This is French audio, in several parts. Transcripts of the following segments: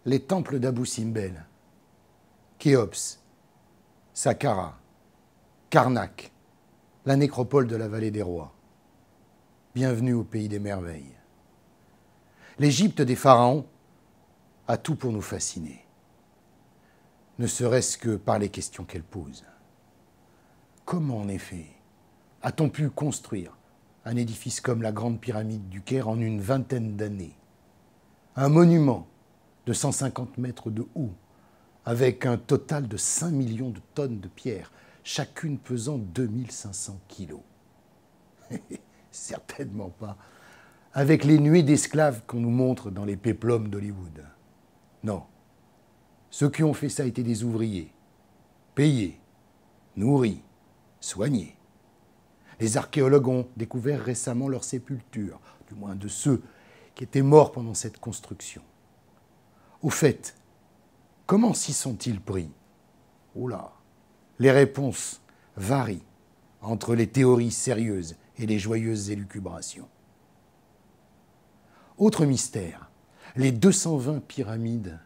Les temples d'Abou Simbel, Khéops, Saqqara, Karnak, la nécropole de la vallée des rois. Bienvenue au pays des merveilles. L'Égypte des pharaons a tout pour nous fasciner, ne serait-ce que par les questions qu'elle pose. Comment, en effet, a-t-on pu construire un édifice comme la Grande Pyramide du Caire en une vingtaine d'années? Un monument de 150 mètres de haut, avec un total de 5 millions de tonnes de pierre, chacune pesant 2500 kilos. Certainement pas avec les nuées d'esclaves qu'on nous montre dans les péplums d'Hollywood. Non. Ceux qui ont fait ça étaient des ouvriers, payés, nourris, soignés. Les archéologues ont découvert récemment leurs sépultures, du moins de ceux qui étaient morts pendant cette construction. Au fait, comment s'y sont-ils pris? Oula, les réponses varient entre les théories sérieuses et les joyeuses élucubrations. Autre mystère, les 220 pyramides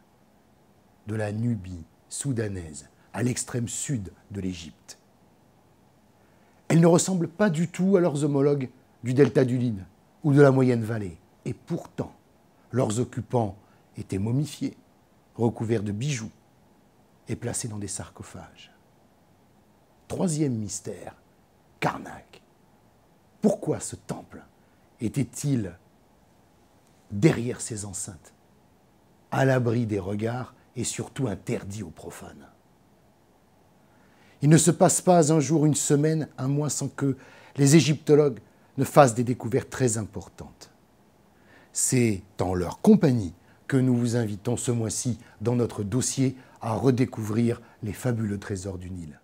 de la Nubie soudanaise, à l'extrême sud de l'Égypte. Elles ne ressemblent pas du tout à leurs homologues du delta du Nil ou de la Moyenne-Vallée. Et pourtant, leurs occupants étaient momifiés, recouverts de bijoux et placés dans des sarcophages. Troisième mystère, Karnak. Pourquoi ce temple était-il derrière ces enceintes, à l'abri des regards et surtout interdit aux profanes? Il ne se passe pas un jour, une semaine, un mois sans que les égyptologues ne fassent des découvertes très importantes. C'est en leur compagnie que nous vous invitons ce mois-ci dans notre dossier à redécouvrir les fabuleux trésors du Nil.